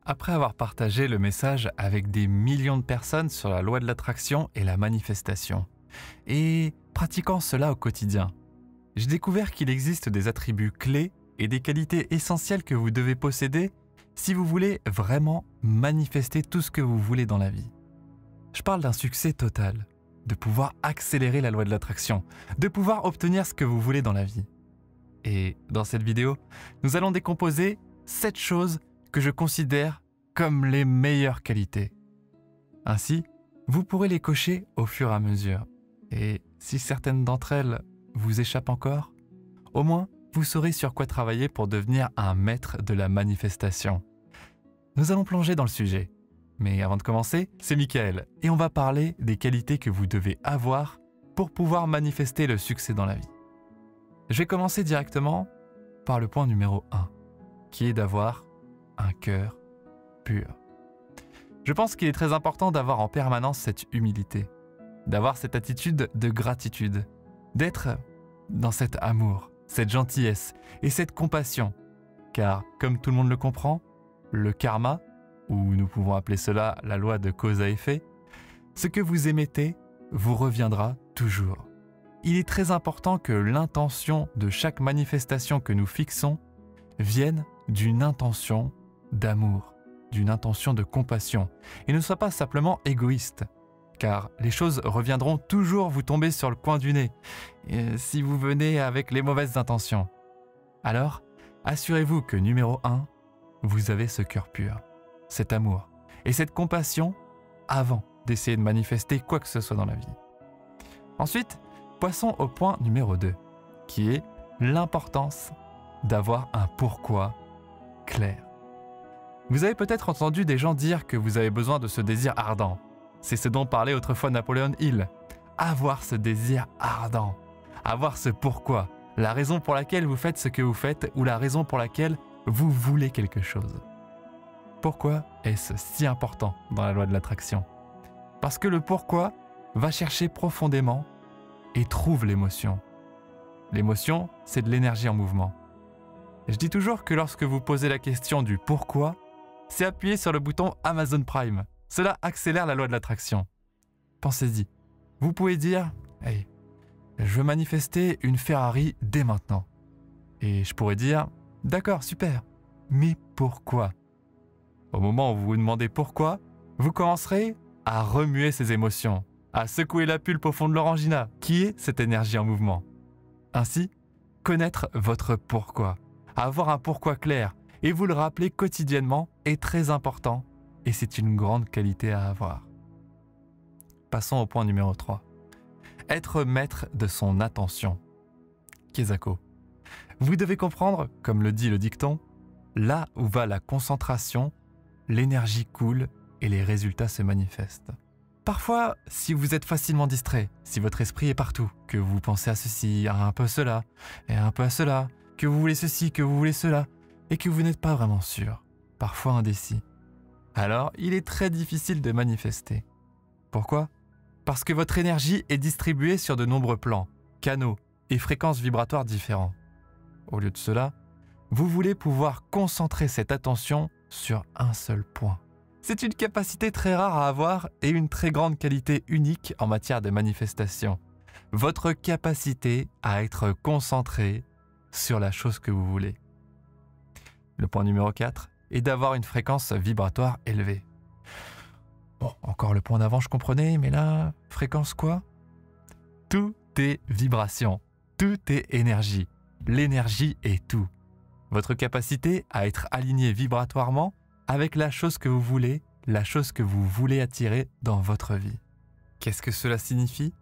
Après avoir partagé le message avec des millions de personnes sur la loi de l'attraction et la manifestation, et pratiquant cela au quotidien, j'ai découvert qu'il existe des attributs clés et des qualités essentielles que vous devez posséder si vous voulez vraiment manifester tout ce que vous voulez dans la vie. Je parle d'un succès total, de pouvoir accélérer la loi de l'attraction, de pouvoir obtenir ce que vous voulez dans la vie. Et dans cette vidéo, nous allons décomposer 7 choses que je considère comme les meilleures qualités. Ainsi, vous pourrez les cocher au fur et à mesure. Et si certaines d'entre elles vous échappent encore, au moins vous saurez sur quoi travailler pour devenir un maître de la manifestation. Nous allons plonger dans le sujet. Mais avant de commencer, c'est Michael et on va parler des qualités que vous devez avoir pour pouvoir manifester le succès dans la vie. Je vais commencer directement par le point numéro 1, qui est d'avoir un cœur pur. Je pense qu'il est très important d'avoir en permanence cette humilité, d'avoir cette attitude de gratitude, d'être dans cet amour, cette gentillesse et cette compassion. Car, comme tout le monde le comprend, le karma, ou nous pouvons appeler cela la loi de cause à effet, ce que vous émettez vous reviendra toujours. Il est très important que l'intention de chaque manifestation que nous fixons vienne d'une intention d'amour, d'une intention de compassion, et ne soit pas simplement égoïste, car les choses reviendront toujours vous tomber sur le coin du nez, si vous venez avec les mauvaises intentions. Alors, assurez-vous que numéro 1, vous avez ce cœur pur, cet amour et cette compassion avant d'essayer de manifester quoi que ce soit dans la vie. Ensuite, passons au point numéro 2, qui est l'importance d'avoir un pourquoi clair. Vous avez peut-être entendu des gens dire que vous avez besoin de ce désir ardent. C'est ce dont parlait autrefois Napoléon Hill. Avoir ce désir ardent, avoir ce pourquoi, la raison pour laquelle vous faites ce que vous faites ou la raison pour laquelle vous voulez quelque chose. Pourquoi est-ce si important dans la loi de l'attraction? Parce que le pourquoi va chercher profondément et trouve l'émotion. L'émotion, c'est de l'énergie en mouvement. Je dis toujours que lorsque vous posez la question du pourquoi, c'est appuyer sur le bouton Amazon Prime. Cela accélère la loi de l'attraction. Pensez-y. Vous pouvez dire « Hey, je veux manifester une Ferrari dès maintenant. » Et je pourrais dire « D'accord, super. Mais pourquoi ?» Au moment où vous vous demandez pourquoi, vous commencerez à remuer ces émotions, à secouer la pulpe au fond de l'orangina, qui est cette énergie en mouvement. Ainsi, connaître votre pourquoi, avoir un pourquoi clair et vous le rappeler quotidiennement est très important et c'est une grande qualité à avoir. Passons au point numéro 3. Être maître de son attention. Kezako. Vous devez comprendre, comme le dit le dicton, là où va la concentration, l'énergie coule et les résultats se manifestent. Parfois, si vous êtes facilement distrait, si votre esprit est partout, que vous pensez à ceci, à un peu cela, et un peu à cela, que vous voulez ceci, que vous voulez cela, et que vous n'êtes pas vraiment sûr, parfois indécis, alors il est très difficile de manifester. Pourquoi? Parce que votre énergie est distribuée sur de nombreux plans, canaux et fréquences vibratoires différents. Au lieu de cela, vous voulez pouvoir concentrer cette attention sur un seul point. C'est une capacité très rare à avoir et une très grande qualité unique en matière de manifestation. Votre capacité à être concentré sur la chose que vous voulez. Le point numéro 4 est d'avoir une fréquence vibratoire élevée. Bon, encore le point d'avant, je comprenais, mais là, fréquence quoi? Tout est vibration, tout est énergie. L'énergie est tout. Votre capacité à être aligné vibratoirement avec la chose que vous voulez attirer dans votre vie. Qu'est-ce que cela signifie?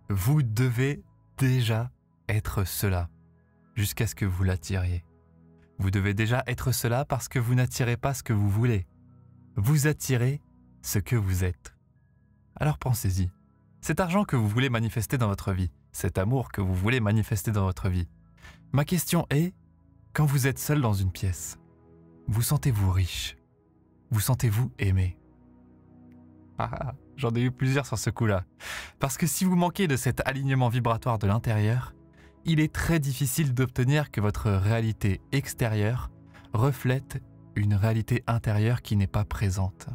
Vous devez déjà être cela, jusqu'à ce que vous l'attiriez. Vous devez déjà être cela parce que vous n'attirez pas ce que vous voulez. Vous attirez ce que vous êtes. Alors pensez-y. Cet argent que vous voulez manifester dans votre vie, cet amour que vous voulez manifester dans votre vie. Ma question est, quand vous êtes seul dans une pièce, vous sentez-vous riche? Vous sentez-vous aimé? J'en ai eu plusieurs sur ce coup-là. Parce que si vous manquez de cet alignement vibratoire de l'intérieur, il est très difficile d'obtenir que votre réalité extérieure reflète une réalité intérieure qui n'est pas présente.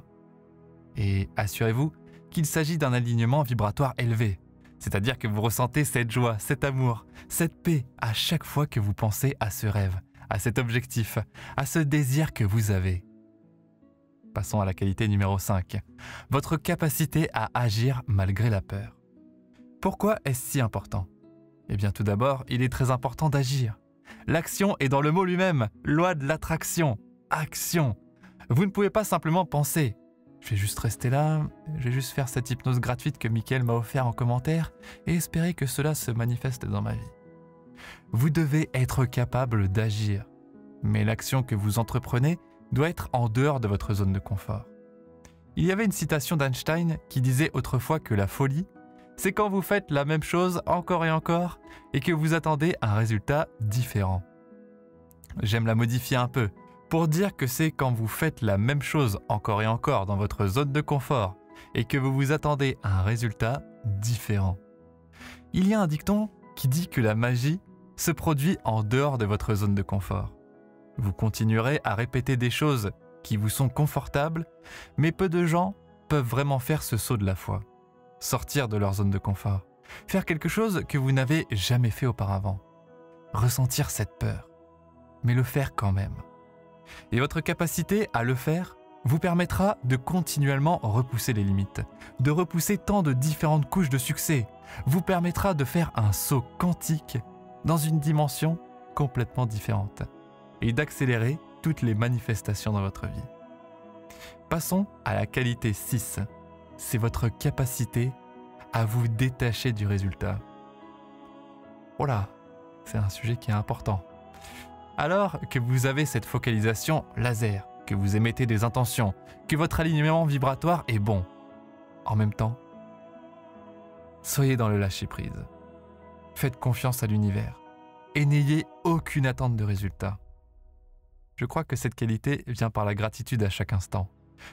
Et assurez-vous qu'il s'agit d'un alignement vibratoire élevé, c'est-à-dire que vous ressentez cette joie, cet amour, cette paix à chaque fois que vous pensez à ce rêve, à cet objectif, à ce désir que vous avez. Passons à la qualité numéro 5, votre capacité à agir malgré la peur. Pourquoi est-ce si important? Eh bien tout d'abord, il est très important d'agir. L'action est dans le mot lui-même, loi de l'attraction, action. Vous ne pouvez pas simplement penser. Je vais juste rester là, je vais juste faire cette hypnose gratuite que Mickaël m'a offert en commentaire et espérer que cela se manifeste dans ma vie. Vous devez être capable d'agir, mais l'action que vous entreprenez doit être en dehors de votre zone de confort. Il y avait une citation d'Einstein qui disait autrefois que la folie, c'est quand vous faites la même chose encore et encore et que vous attendez un résultat différent. J'aime la modifier un peu pour dire que c'est quand vous faites la même chose encore et encore dans votre zone de confort et que vous vous attendez à un résultat différent. Il y a un dicton qui dit que la magie se produit en dehors de votre zone de confort. Vous continuerez à répéter des choses qui vous sont confortables, mais peu de gens peuvent vraiment faire ce saut de la foi. Sortir de leur zone de confort, faire quelque chose que vous n'avez jamais fait auparavant, ressentir cette peur, mais le faire quand même. Et votre capacité à le faire vous permettra de continuellement repousser les limites, de repousser tant de différentes couches de succès, vous permettra de faire un saut quantique dans une dimension complètement différente et d'accélérer toutes les manifestations dans votre vie. Passons à la qualité 6. C'est votre capacité à vous détacher du résultat. Oh là, c'est un sujet qui est important. Alors que vous avez cette focalisation laser, que vous émettez des intentions, que votre alignement vibratoire est bon, en même temps, soyez dans le lâcher-prise. Faites confiance à l'univers et n'ayez aucune attente de résultat. Je crois que cette qualité vient par la gratitude à chaque instant.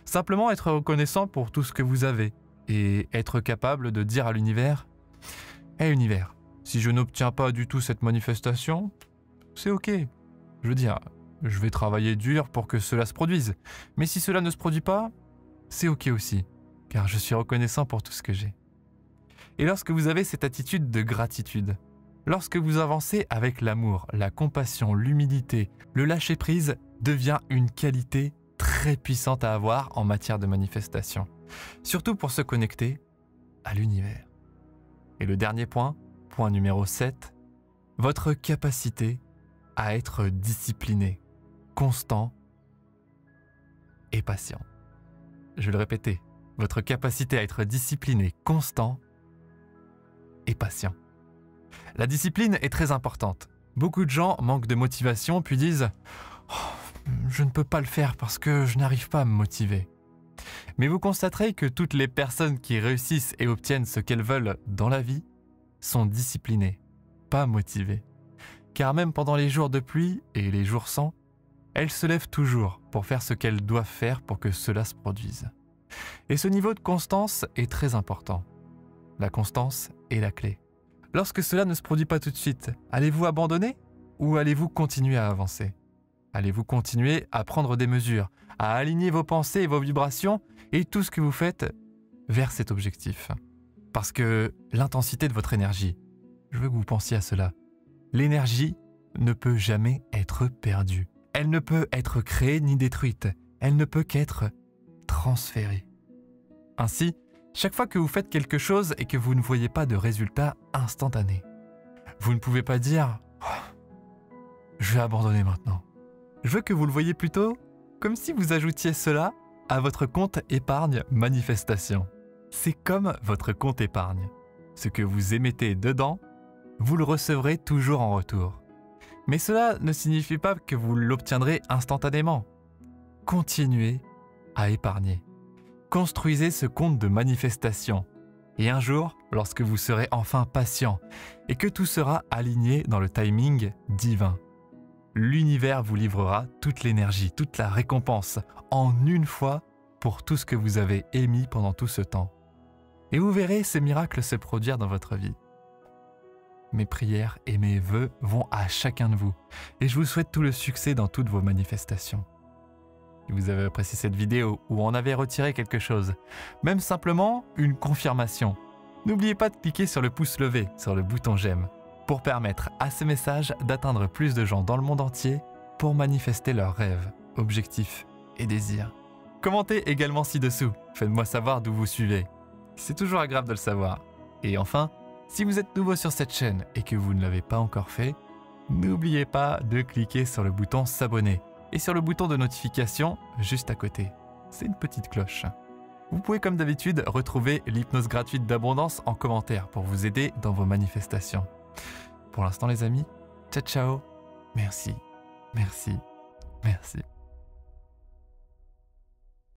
Simplement être reconnaissant pour tout ce que vous avez et être capable de dire à l'univers « Hé univers, si je n'obtiens pas du tout cette manifestation, c'est ok. Je veux dire, je vais travailler dur pour que cela se produise. Mais si cela ne se produit pas, c'est ok aussi, car je suis reconnaissant pour tout ce que j'ai. » Et lorsque vous avez cette attitude de gratitude, lorsque vous avancez avec l'amour, la compassion, l'humilité, le lâcher-prise devient une qualité très puissante à avoir en matière de manifestation. Surtout pour se connecter à l'univers. Et le dernier point, point numéro 7, votre capacité à être discipliné, constant et patient. Je vais le répéter, votre capacité à être discipliné, constant et patient. La discipline est très importante. Beaucoup de gens manquent de motivation puis disent « Oh, je ne peux pas le faire parce que je n'arrive pas à me motiver ». Mais vous constaterez que toutes les personnes qui réussissent et obtiennent ce qu'elles veulent dans la vie sont disciplinées, pas motivées. Car même pendant les jours de pluie et les jours sans, elles se lèvent toujours pour faire ce qu'elles doivent faire pour que cela se produise. Et ce niveau de constance est très important. La constance est la clé. Lorsque cela ne se produit pas tout de suite, allez-vous abandonner ou allez-vous continuer à avancer? Allez-vous continuer à prendre des mesures, à aligner vos pensées et vos vibrations et tout ce que vous faites vers cet objectif? Parce que l'intensité de votre énergie, je veux que vous pensiez à cela, l'énergie ne peut jamais être perdue. Elle ne peut être créée ni détruite. Elle ne peut qu'être transférée. Ainsi, chaque fois que vous faites quelque chose et que vous ne voyez pas de résultat instantané, vous ne pouvez pas dire oh, « je vais abandonner maintenant ». Je veux que vous le voyez plutôt comme si vous ajoutiez cela à votre compte épargne manifestation. C'est comme votre compte épargne. Ce que vous émettez dedans, vous le recevrez toujours en retour. Mais cela ne signifie pas que vous l'obtiendrez instantanément. Continuez à épargner. Construisez ce compte de manifestation. Et un jour, lorsque vous serez enfin patient et que tout sera aligné dans le timing divin, l'univers vous livrera toute l'énergie, toute la récompense en une fois pour tout ce que vous avez émis pendant tout ce temps. Et vous verrez ces miracles se produire dans votre vie. Mes prières et mes vœux vont à chacun de vous et je vous souhaite tout le succès dans toutes vos manifestations. si vous avez apprécié cette vidéo ou en avez retiré quelque chose. Même simplement une confirmation. N'oubliez pas de cliquer sur le pouce levé, sur le bouton j'aime, pour permettre à ce message d'atteindre plus de gens dans le monde entier pour manifester leurs rêves, objectifs et désirs. Commentez également ci-dessous, faites-moi savoir d'où vous suivez. C'est toujours agréable de le savoir. Et enfin, si vous êtes nouveau sur cette chaîne et que vous ne l'avez pas encore fait, n'oubliez pas de cliquer sur le bouton s'abonner et sur le bouton de notification juste à côté. C'est une petite cloche. Vous pouvez comme d'habitude retrouver l'hypnose gratuite d'abondance en commentaire pour vous aider dans vos manifestations. Pour l'instant les amis, ciao ciao, merci, merci, merci.